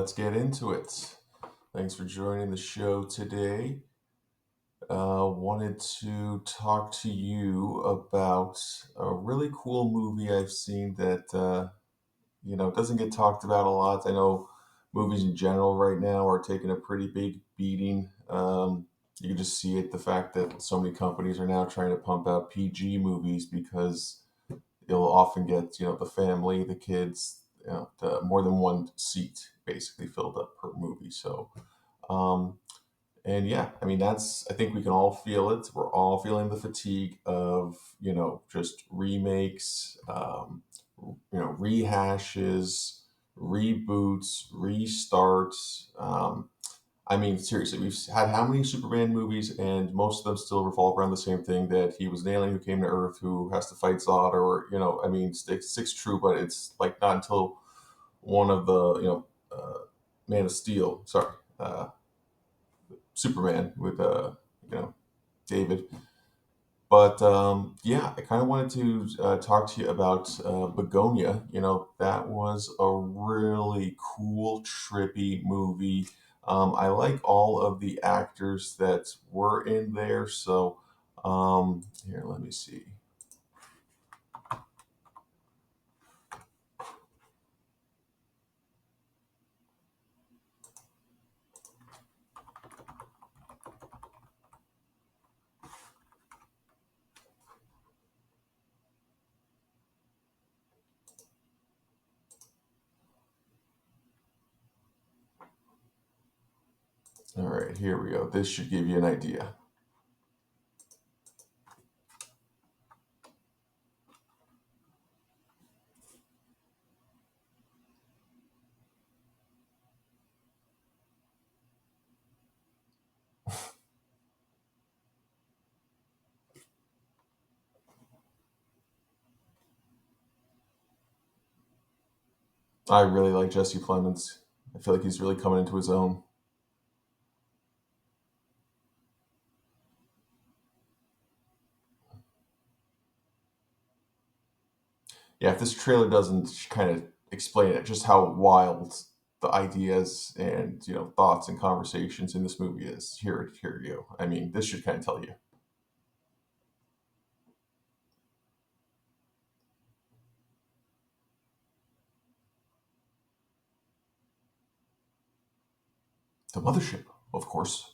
let's get into it. Thanks for joining the show today. Wanted to talk to you about a really cool movie I've seen that doesn't get talked about a lot. I know movies in general right now are taking a pretty big beating. You can just see it, the fact that so many companies are now trying to pump out PG movies because you'll often get the family, the kids, more than one seat basically filled up per movie. Um, and yeah, I mean that's I think we can all feel it. We're all feeling the fatigue of just remakes, rehashes, reboots, restarts. I mean, seriously, we've had how many Superman movies, and most of them still revolve around the same thing: that he was an alien who came to Earth who has to fight Zod, or I mean, sticks true, but it's like not until one of the Man of Steel, sorry, Superman with you know David. But yeah, I kind of wanted to talk to you about Bugonia. That was a really cool, trippy movie. I like all of the actors that were in there. So here, let me see. All right, here we go. This should give you an idea. I really like Jesse Plemons. I feel like he's really coming into his own. Yeah, if this trailer doesn't kind of explain it, just how wild the ideas and thoughts and conversations in this movie is, here you go. I mean, this should kind of tell you. The mothership, of course.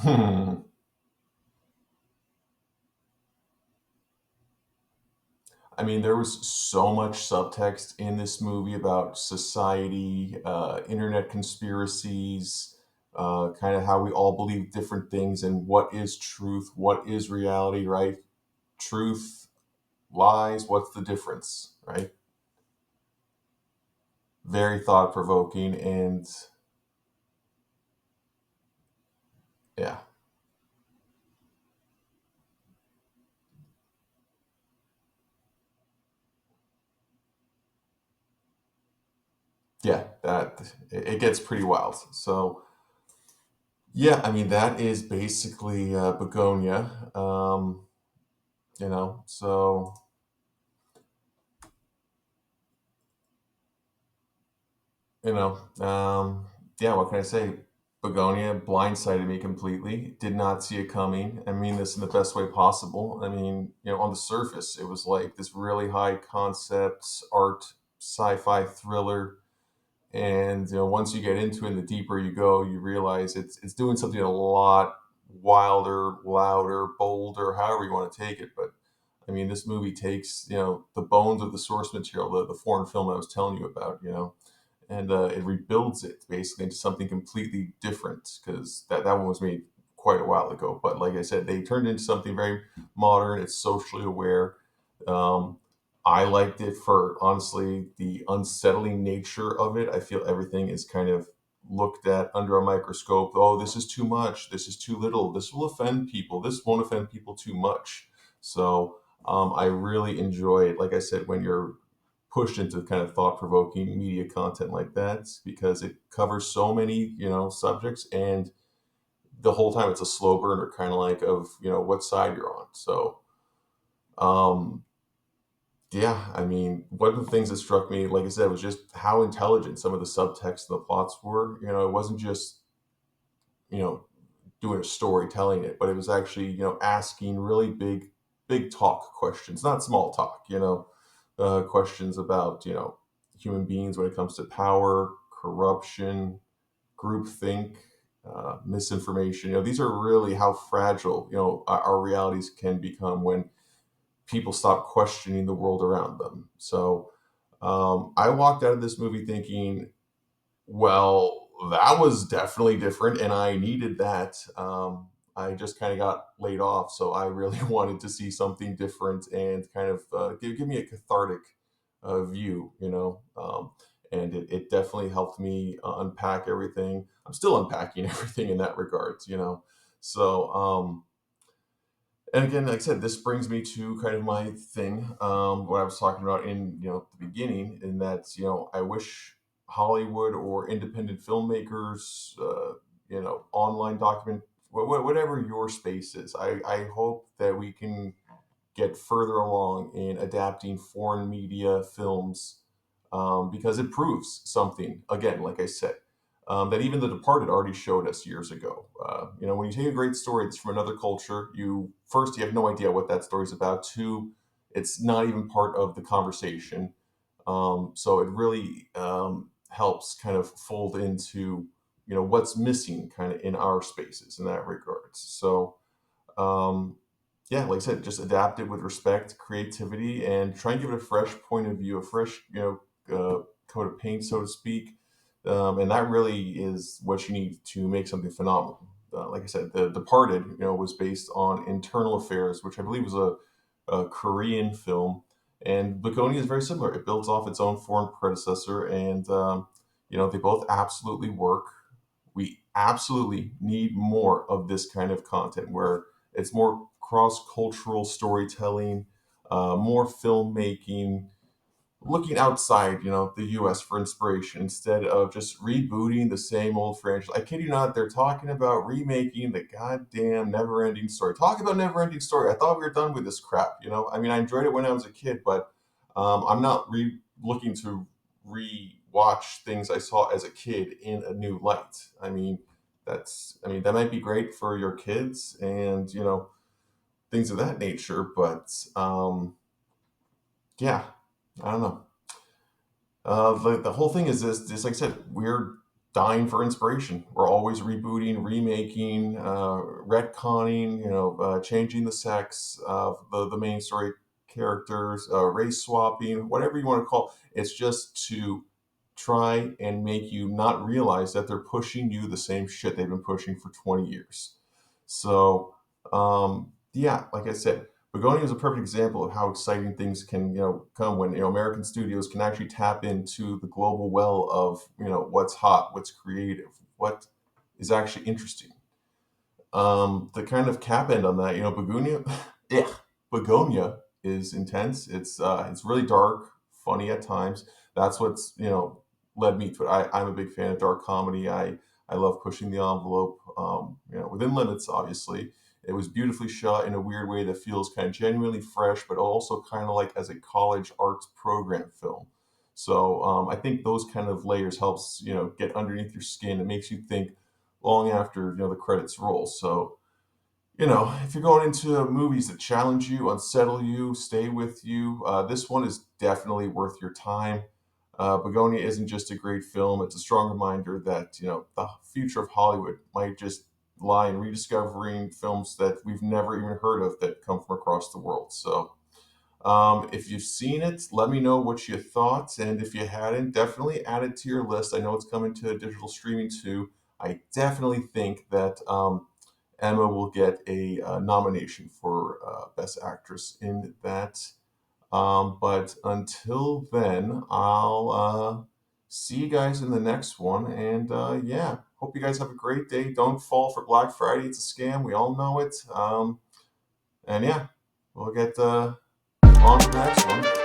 I mean, there was so much subtext in this movie about society, internet conspiracies, kind of how we all believe different things and what is truth, what is reality, right? Truth, lies, what's the difference, right? Very thought provoking, and yeah, yeah, that it gets pretty wild. So yeah, I mean that is basically Begonia. So you know, yeah, what can I say? Begonia blindsided me completely. Did not see it coming. I mean this in the best way possible. I mean, on the surface, it was like this really high concept art sci-fi thriller. And once you get into it, and the deeper you go, you realize it's doing something a lot wilder, louder, bolder, however you want to take it. But I mean, this movie takes the bones of the source material, the foreign film I was telling you about, and it rebuilds it basically into something completely different because that one was made quite a while ago. But like I said, they turned it into something very modern. It's socially aware. Um, I liked it for honestly the unsettling nature of it. I feel everything is kind of looked at under a microscope. Oh, this is too much. This is too little. This will offend people. This won't offend people too much. So I really enjoy it. Like I said, when you're pushed into kind of thought-provoking media content like that, because it covers so many, subjects, and the whole time it's a slow burner, kind of like of what side you're on. So um, yeah, I mean, one of the things that struck me, like I said, was just how intelligent some of the subtext and the plots were. It wasn't just you know doing a story telling it, but it was actually asking really big talk questions, not small talk. Questions about human beings when it comes to power, corruption, groupthink, misinformation. These are really how fragile our realities can become when people stop questioning the world around them. So I walked out of this movie thinking, well, that was definitely different, and I needed that. I just kind of got laid off, so I really wanted to see something different and kind of give me a cathartic view, and it definitely helped me unpack everything. I'm still unpacking everything in that regards. So, and again, like I said, this brings me to kind of my thing, what I was talking about in the beginning, in that I wish Hollywood or independent filmmakers, online document, whatever your space is, I hope that we can get further along in adapting foreign media films, because it proves something. Again, like I said, that even The Departed already showed us years ago. When you take a great story that's from another culture, you have no idea what that story's about. Two, it's not even part of the conversation. So it really helps kind of fold into what's missing kind of in our spaces in that regards. So um, yeah, like I said, just adapt it with respect, creativity, and try and give it a fresh point of view, a fresh, coat of paint, so to speak. And that really is what you need to make something phenomenal. Like I said, The Departed, was based on Internal Affairs, which I believe was a Korean film, and Bugonia is very similar. It builds off its own foreign predecessor, and they both absolutely work. We absolutely need more of this kind of content where it's more cross cultural storytelling, more filmmaking, looking outside, the U.S. for inspiration instead of just rebooting the same old franchise. I kid you not, they're talking about remaking the goddamn Never-Ending Story. Talk about Never-Ending Story. I thought we were done with this crap. I mean, I enjoyed it when I was a kid, but I'm not looking to re-watch things I saw as a kid in a new light. I mean, that might be great for your kids and things of that nature, but yeah, I don't know. The whole thing is this, just like I said, we're dying for inspiration. We're always rebooting, remaking, retconning, changing the sex of the main story characters, race swapping, whatever you want to call it. It's just to try and make you not realize that they're pushing you the same shit they've been pushing for 20 years. So, yeah, like I said, Bugonia is a perfect example of how exciting things can, come when American studios can actually tap into the global well of what's hot, what's creative, what is actually interesting. The kind of cap end on that, Begonia, yeah, Begonia is intense. It's really dark, funny at times. That's what's led me to it. I'm a big fan of dark comedy. I love pushing the envelope, within limits, obviously. It was beautifully shot in a weird way that feels kind of genuinely fresh, but also kind of like as a college arts program film. So I think those kind of layers helps get underneath your skin. It makes you think long after the credits roll. So if you're going into movies that challenge you, unsettle you, stay with you, this one is definitely worth your time. Begonia isn't just a great film; it's a strong reminder that the future of Hollywood might just lie in rediscovering films that we've never even heard of that come from across the world. So if you've seen it, let me know what you thought. And if you hadn't, definitely add it to your list. I know it's coming to digital streaming too. I definitely think that Emma will get a nomination for Best Actress in that. But until then, I'll see you guys in the next one. And yeah, hope you guys have a great day. Don't fall for Black Friday. It's a scam. We all know it. And yeah, we'll get on to the next one.